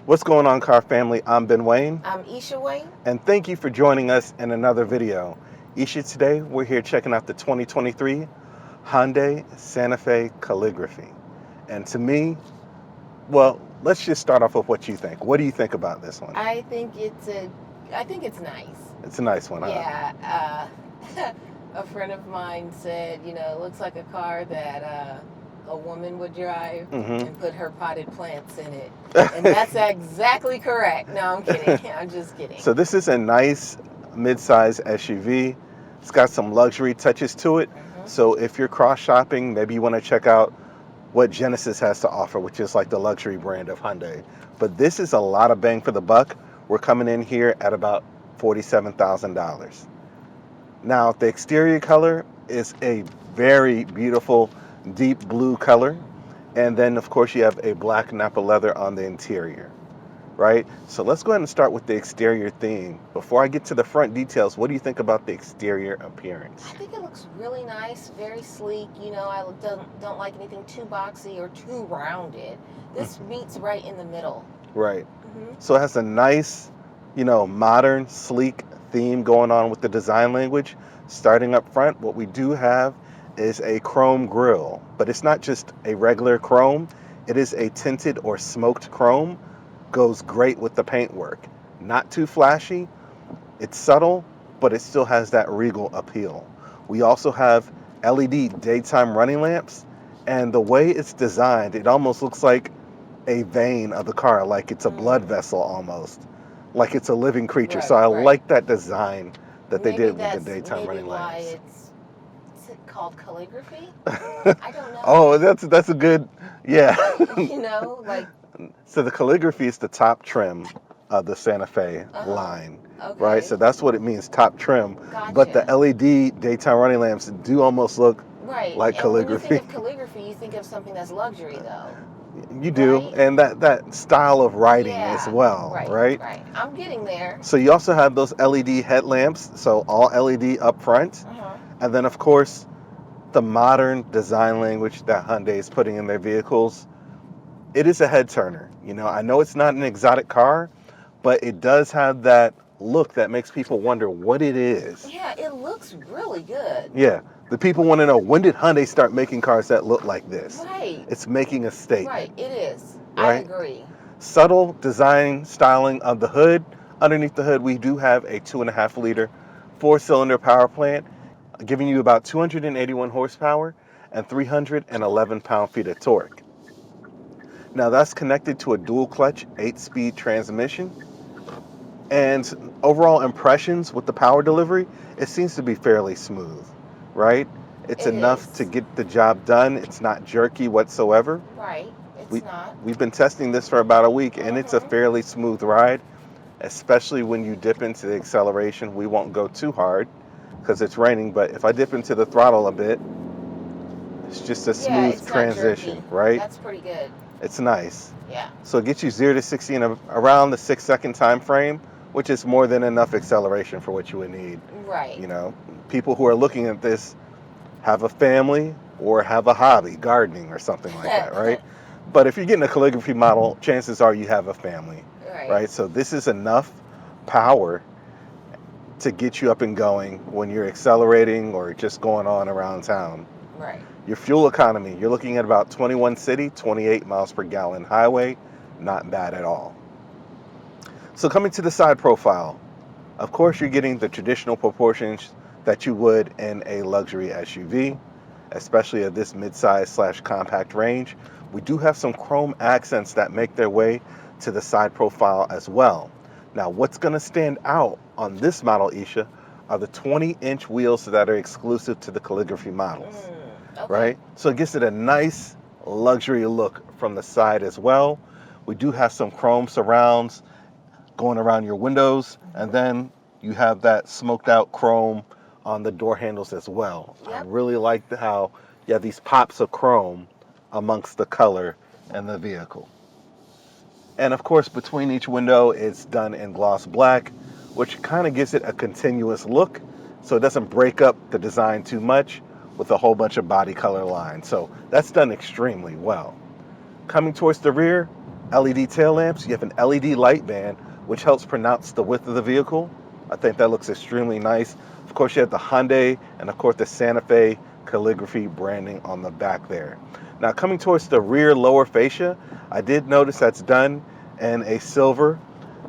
What's going on, car family? I'm Ben Wayne, I'm Isha Wayne. and thank you for joining us in another video. Isha, today we're here checking out the 2023 Hyundai Santa Fe Calligraphy. And to me, well, let's just start off with what you think. What do you think about this one? I think it's nice. It's a nice one, huh? Yeah. A friend of mine said, it looks like a car that a woman would drive and put her potted plants in it. And that's exactly correct. No, I'm kidding. I'm just kidding. So this is a nice mid-size SUV. It's got some luxury touches to it. So if you're cross-shopping, maybe you want to check out what Genesis has to offer, which is like the luxury brand of Hyundai. But this is a lot of bang for the buck. We're coming in here at about $47,000. Now, the exterior color is a very beautiful deep blue color. And then, of course, you have a black Napa leather on the interior, right? So let's go ahead and start with the exterior theme. Before I get to the front details, what do you think about the exterior appearance? I think it looks really nice, very sleek. I don't like anything too boxy or too rounded. This meets right in the middle. Right. So it has a nice, modern, sleek theme going on with the design language. Starting up front, what we do have is a chrome grille, but it's not just a regular chrome. It is a tinted or smoked chrome. Goes great with the paintwork. Not too flashy. It's subtle, but it still has that regal appeal. We also have LED daytime running lamps, and the way it's designed, it almost looks like a vein of the car, like it's a blood vessel almost, like it's a living creature. Right, so I right. like that design that they Maybe did with that's the daytime running why lamps. it's called calligraphy. I don't know. Oh, that's a good, yeah. Like. So the calligraphy is the top trim of the Santa Fe line, Okay. right? So that's what it means, top trim. Gotcha. But the LED daytime running lamps do almost look right. like and calligraphy. When you think of calligraphy, you think of something that's luxury, though. You do, right? and that style of writing as well, right? Right. I'm getting there. So you also have those LED headlamps, so all LED up front. And then, of course, the modern design language that Hyundai is putting in their vehicles. It is a head turner. I know it's not an exotic car, but it does have that look that makes people wonder what it is. Yeah, it looks really good. Yeah, the people want to know, when did Hyundai start making cars that look like this? Right. It's making a statement. Right, it is. Right? I agree. Subtle design styling of the hood. Underneath the hood, we do have a 2.5-liter 4-cylinder power plant, giving you about 281 horsepower and 311 pound-feet of torque. Now that's connected to a dual clutch 8-speed transmission. And overall impressions with the power delivery, it seems to be fairly smooth, right? It's enough to get the job done. It's not jerky whatsoever. Right, it's not. We've been testing this for about a week, and it's a fairly smooth ride, especially when you dip into the acceleration. We won't go too hard because it's raining, but if I dip into the throttle a bit, it's just a smooth transition, right? That's pretty good. It's nice. Yeah. So it gets you 0 to 60 in around the 6-second time frame, which is more than enough acceleration for what you would need. Right. People who are looking at this have a family or have a hobby, gardening or something like that, right? But if you're getting a calligraphy model, chances are you have a family, right? So this is enough power to get you up and going when you're accelerating or just going on around town. Right. Your fuel economy, you're looking at about 21 city, 28 miles per gallon highway. Not bad at all. So coming to the side profile, of course you're getting the traditional proportions that you would in a luxury SUV, especially at this midsize / compact range. We do have some chrome accents that make their way to the side profile as well. Now, what's going to stand out on this model, Isha, are the 20-inch wheels that are exclusive to the calligraphy models. Right? So it gives it a nice luxury look from the side as well. We do have some chrome surrounds going around your windows, and then you have that smoked out chrome on the door handles as well. I really like how you have these pops of chrome amongst the color and the vehicle. And of course, between each window, it's done in gloss black, which kind of gives it a continuous look, so it doesn't break up the design too much with a whole bunch of body color lines. So that's done extremely well. Coming towards the rear, LED tail lamps. You have an LED light band, which helps pronounce the width of the vehicle. I think that looks extremely nice. Of course, you have the Hyundai and of course the Santa Fe Calligraphy branding on the back there. Now coming towards the rear lower fascia, I did notice that's done in a silver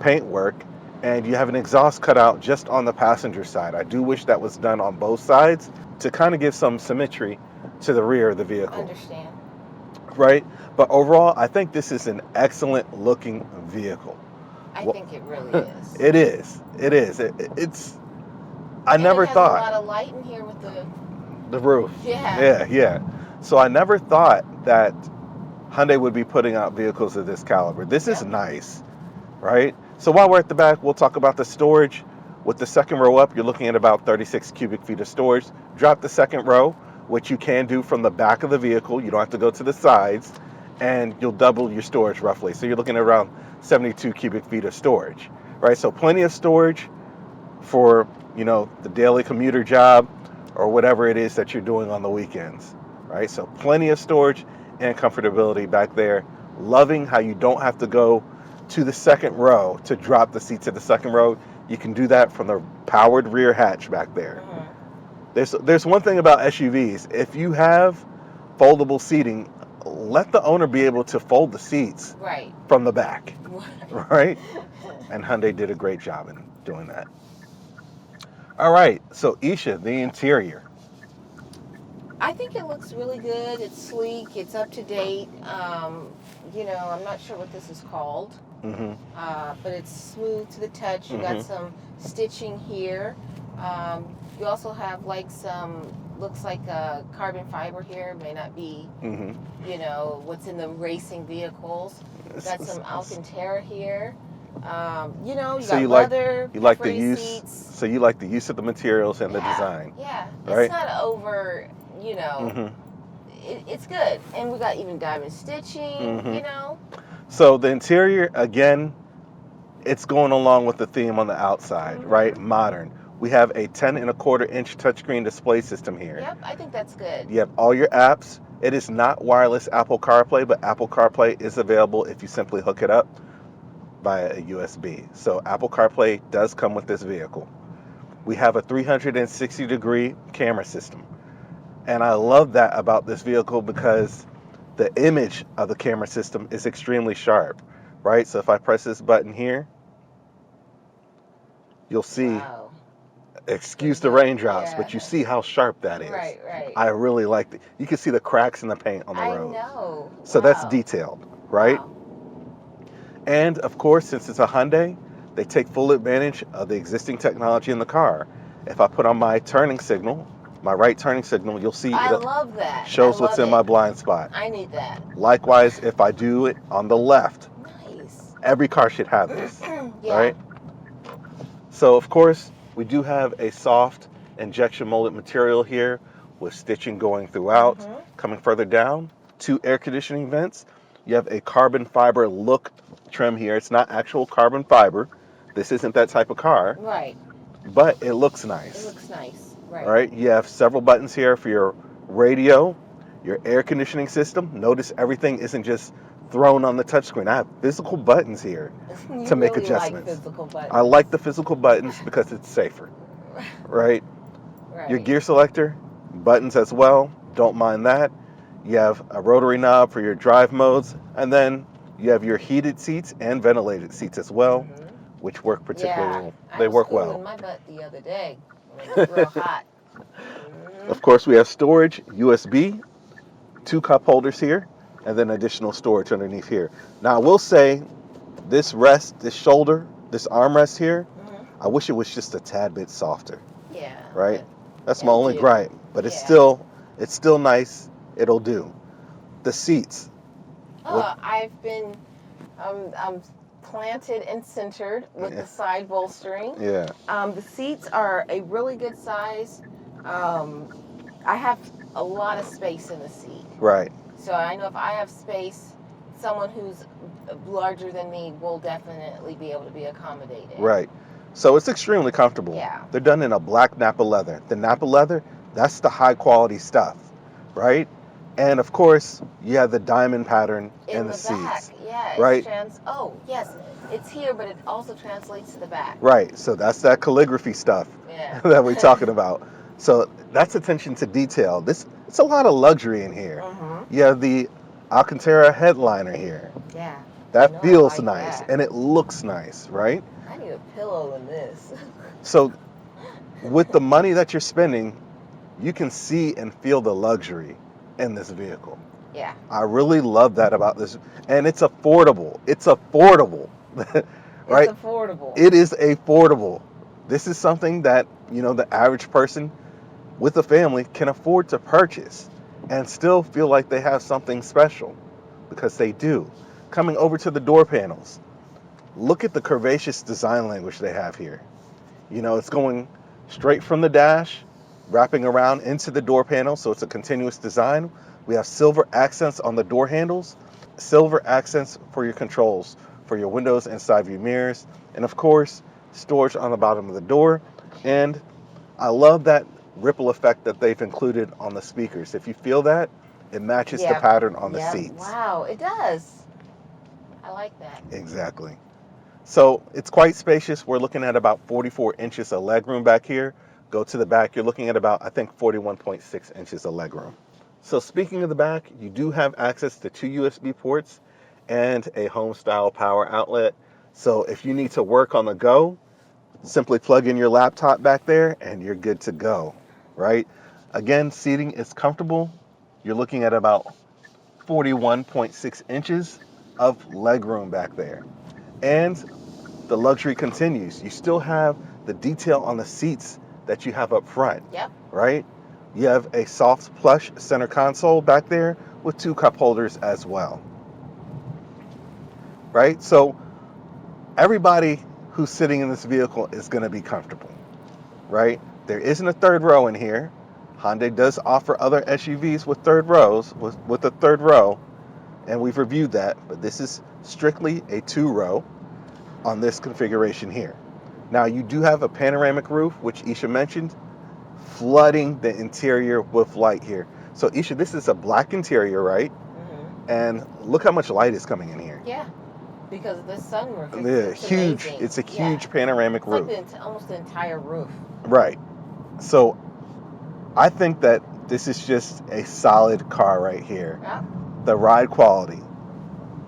paintwork, and you have an exhaust cutout just on the passenger side. I do wish that was done on both sides to kind of give some symmetry to the rear of the vehicle. Understand. Right? But overall, I think this is an excellent looking vehicle. I think it really is. It is. It is. It's. I And never it has thought a lot of light in here with the roof. Yeah. Yeah. So I never thought that Hyundai would be putting out vehicles of this caliber. This is nice, right? So while we're at the back, we'll talk about the storage. With the second row up, you're looking at about 36 cubic feet of storage. Drop the second row, which you can do from the back of the vehicle. You don't have to go to the sides, and you'll double your storage roughly. So you're looking at around 72 cubic feet of storage, right? So plenty of storage for, the daily commuter job or whatever it is that you're doing on the weekends, right? So plenty of storage and comfortability back there. Loving how you don't have to go to the second row to drop the seat to the second row. You can do that from the powered rear hatch back there. There's one thing about SUVs. If you have foldable seating, let the owner be able to fold the seats from the back, right? And Hyundai did a great job in doing that. All right, so Isha, the interior. I think it looks really good. It's sleek. It's up to date. I'm not sure what this is called, but it's smooth to the touch. You got some stitching here. You also have looks like a carbon fiber here. May not be, what's in the racing vehicles. You got some Alcantara here. You got leather. You like the use. Seats. So you like the use of the materials and the design. Yeah, right? It's not over. It's good, and we got even diamond stitching. So the interior, again, it's going along with the theme on the outside, right? Modern. We have a 10.25-inch touchscreen display system here. Yep, I think that's good. You have all your apps. It is not wireless Apple CarPlay, but Apple CarPlay is available if you simply hook it up via a USB. So Apple CarPlay does come with this vehicle. We have a 360-degree camera system. And I love that about this vehicle because the image of the camera system is extremely sharp, right? So if I press this button here, you'll see, excuse the raindrops, but you see how sharp that is. Right. I really like it. You can see the cracks in the paint on the road. I know. So that's detailed, right? Wow. And of course, since it's a Hyundai, they take full advantage of the existing technology in the car. If I put on my turning signal, my right turning signal, you'll see I love that. Shows what's in my blind spot. I need that. Likewise, if I do it on the left, nice. Every car should have this, right? So of course, we do have a soft injection molded material here with stitching going throughout. Coming further down, 2 air conditioning vents. You have a carbon fiber look trim here. It's not actual carbon fiber. This isn't that type of car. Right. But it looks nice. It looks nice. Right. Right. You have several buttons here for your radio, your air conditioning system. Notice everything isn't just thrown on the touchscreen. I have physical buttons here to make adjustments. Like physical buttons. I like the physical buttons because it's safer. Right. Your gear selector, buttons as well. Don't mind that. You have a rotary knob for your drive modes, and then you have your heated seats and ventilated seats as well, which work particularly. They work well. I was cooling my butt the other day. It was real hot. Of course, we have storage, USB, 2 cup holders here, and then additional storage underneath here. Now, I will say, this shoulder, this armrest here, I wish it was just a tad bit softer. Yeah. Right? That's my only gripe, but it's still nice. It'll do. The seats. I've been planted and centered with the side bolstering. Yeah. The seats are a really good size. I have a lot of space in the seat. Right. So I know if I have space, someone who's larger than me will definitely be able to be accommodated. Right. So it's extremely comfortable. Yeah. They're done in a black Napa leather. The Napa leather, that's the high quality stuff, right? And of course, you have the diamond pattern in the seats. Yeah. yeah. right? Oh, yes. It's here, but it also translates to the back. Right. So that's that calligraphy stuff Yeah. that we're talking about. So that's attention to detail. It's a lot of luxury in here. Mm-hmm. You have the Alcantara headliner here. Yeah. That I feels like nice that. and it looks nice, right? I need a pillow in this. So with the money that you're spending, you can see and feel the luxury in this vehicle. Yeah. I really love that about this. And it's affordable. It's affordable. Right? It's affordable. It is affordable. This is something that, the average person with a family can afford to purchase and still feel like they have something special, because they do. Coming over to the door panels, look at the curvaceous design language they have here. It's going straight from the dash, wrapping around into the door panel, so it's a continuous design. We have silver accents on the door handles, silver accents for your controls, for your windows and side view mirrors, and of course, storage on the bottom of the door. And I love that ripple effect that they've included on the speakers. If you feel that, it matches the pattern on the seats. Wow, it does. I like that. Exactly. So it's quite spacious. We're looking at about 44 inches of legroom back here. Go to the back, you're looking at about, I think, 41.6 inches of legroom. So speaking of the back, you do have access to 2 USB ports and a home style power outlet. So if you need to work on the go, simply plug in your laptop back there and you're good to go, right? Again, seating is comfortable. You're looking at about 41.6 inches of legroom back there. And the luxury continues. You still have the detail on the seats that you have up front. Yep. Right? You have a soft plush center console back there with 2 cup holders as well. Right? So everybody who's sitting in this vehicle is going to be comfortable. Right? There isn't a third row in here. Hyundai does offer other SUVs with third rows, with a third row, and we've reviewed that, but this is strictly a 2-row on this configuration here. Now you do have a panoramic roof, which Isha mentioned, flooding the interior with light here. So Isha, this is a black interior, right? Mm-hmm. And look how much light is coming in here. Yeah, because of the sunroof. It's huge. amazing. It's a huge panoramic roof. It's like almost the entire roof. Right. So I think that this is just a solid car right here. Yeah. The ride quality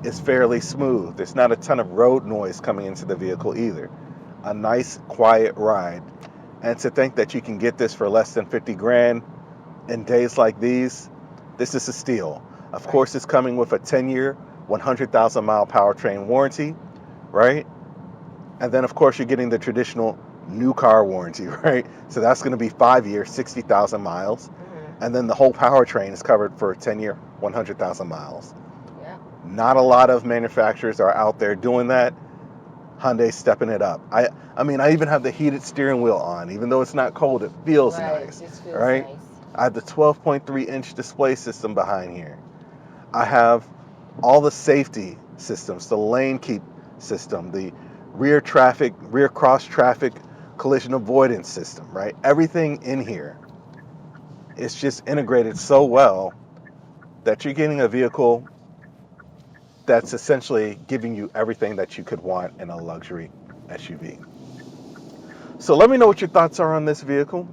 is fairly smooth. There's not a ton of road noise coming into the vehicle either. A nice, quiet ride. And to think that you can get this for less than 50 grand in days like these, this is a steal. Of course, it's coming with a 10-year, 100,000 mile powertrain warranty, right? And then, of course, you're getting the traditional new car warranty, right? So that's going to be 5 years, 60,000 miles. Mm-hmm. And then the whole powertrain is covered for a 10-year, 100,000 miles. Yeah. Not a lot of manufacturers are out there doing that. Hyundai's stepping it up. I mean, I even have the heated steering wheel on. Even though it's not cold, it feels nice. It feels right? Nice. I have the 12.3-inch display system behind here. I have all the safety systems, the lane keep system, the rear cross traffic collision avoidance system, right? Everything in here is just integrated so well that you're getting a vehicle that's essentially giving you everything that you could want in a luxury SUV. So let me know what your thoughts are on this vehicle.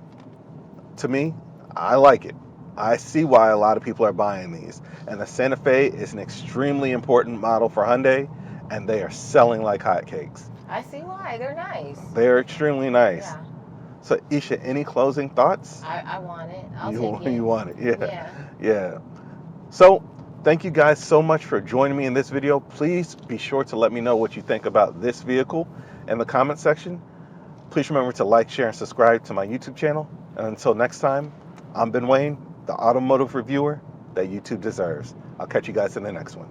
To me, I like it. I see why a lot of people are buying these. And the Santa Fe is an extremely important model for Hyundai, and they are selling like hotcakes. I see why. They're nice. They're extremely nice. Yeah. So Isha, any closing thoughts? I want it. I'll take it. You want it, yeah. Yeah. Yeah. So thank you guys so much for joining me in this video. Please be sure to let me know what you think about this vehicle in the comment section. Please remember to like, share, and subscribe to my YouTube channel. And until next time, I'm Ben Wayne, the automotive reviewer that YouTube deserves. I'll catch you guys in the next one.